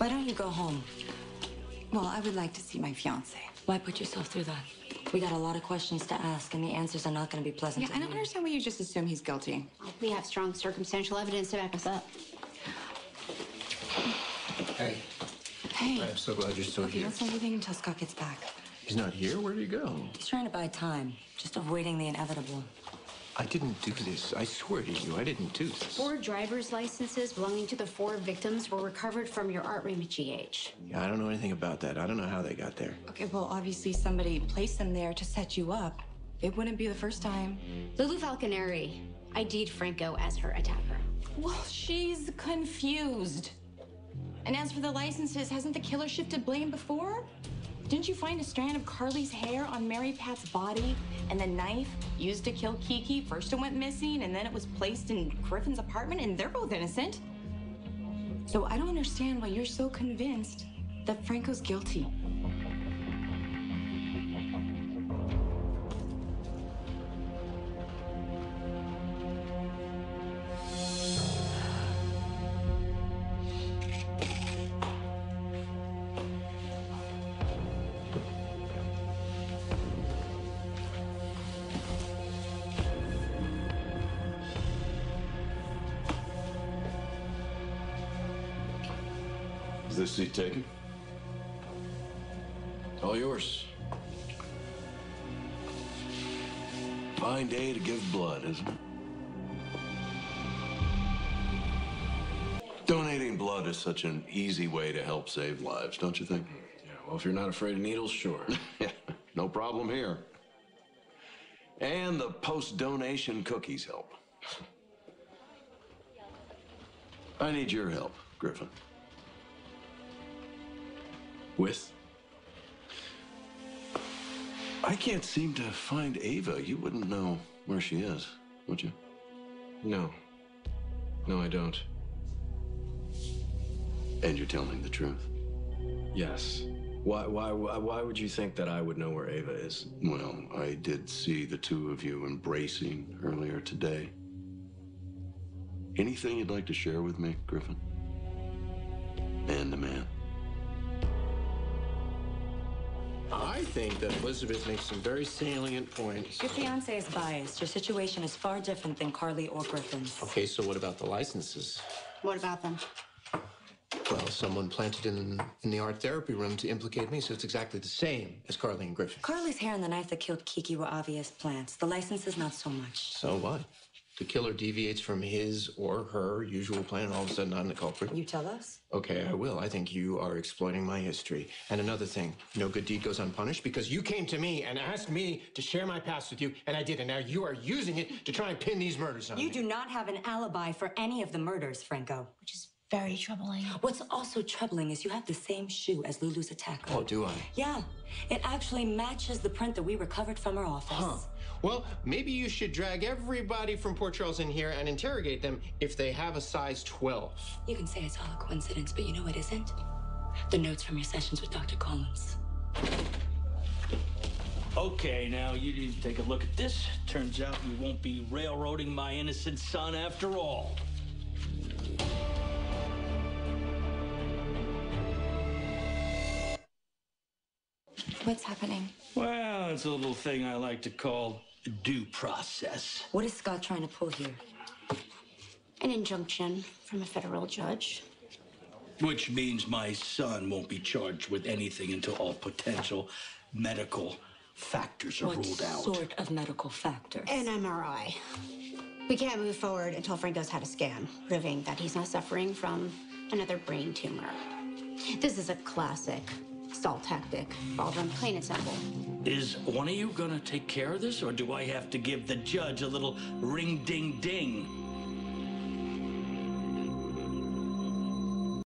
Why don't you go home? Well, I would like to see my fiance. Why put yourself through that? We got a lot of questions to ask, and the answers are not going to be pleasant. Yeah, I don't understand why you just assume he's guilty. We have strong circumstantial evidence to back us up. Hey. Hey. I'm so glad you're still Okay, here. don't say anything until Scott gets back. He's not here? Where did he go? He's trying to buy time, just avoiding the inevitable. I didn't do this. I swear to you, I didn't do this. 4 driver's licenses belonging to the 4 victims were recovered from your art room at GH. Yeah, I don't know anything about that. I don't know how they got there. Okay, well, obviously somebody placed them there to set you up. It wouldn't be the first time. Lulu Falconeri ID'd Franco as her attacker. Well, she's confused. And as for the licenses, hasn't the killer shifted blame before? Didn't you find a strand of Carly's hair on Mary Pat's body? And the knife used to kill Kiki? First it went missing, and then it was placed in Griffin's apartment, and they're both innocent. So I don't understand why you're so convinced that Franco's guilty. Is this seat taken? All yours. Fine day to give blood, isn't it? Donating blood is such an easy way to help save lives, don't you think? Yeah, well, if you're not afraid of needles, sure. Yeah, no problem here. And the post-donation cookies help. I need your help, Griffin. With? I can't seem to find Ava. You wouldn't know where she is, would you? No. No, I don't. And you're telling the truth? Yes. Why would you think that I would know where Ava is? Well, I did see the two of you embracing earlier today. Anything you'd like to share with me, Griffin? Man to man. I think that Elizabeth makes some very salient points. Your fiancé is biased. Your situation is far different than Carly or Griffin's. Okay, so what about the licenses? What about them? Well, someone planted in the art therapy room to implicate me, so it's exactly the same as Carly and Griffin. Carly's hair and the knife that killed Kiki were obvious plants. The licenses, not so much. So what? The killer deviates from his or her usual plan, and all of a sudden I'm the culprit. You tell us? Okay, I will. I think you are exploiting my history. And another thing, no good deed goes unpunished because you came to me and asked me to share my past with you, and I did. And now you are using it to try and pin these murders on me. You do not have an alibi for any of the murders, Franco. Which is very troubling. What's also troubling is you have the same shoe as Lulu's attacker. Oh, do I? Yeah. It actually matches the print that we recovered from her office. Huh. Well, maybe you should drag everybody from Port Charles in here and interrogate them if they have a size 12. You can say it's all a coincidence, but you know it isn't. The notes from your sessions with Dr. Collins. Okay, now you need to take a look at this. Turns out you won't be railroading my innocent son after all. What's happening? Well, it's a little thing I like to call due process. What is Scott trying to pull here? An injunction from a federal judge. Which means my son won't be charged with anything until all potential medical factors are ruled out. What sort of medical factors? An MRI. We can't move forward until Franco's had a scan, proving that he's not suffering from another brain tumor. This is a classic stall tactic, Baldwin, plain and simple. Is one of you gonna take care of this, or do I have to give the judge a little ring-ding-ding?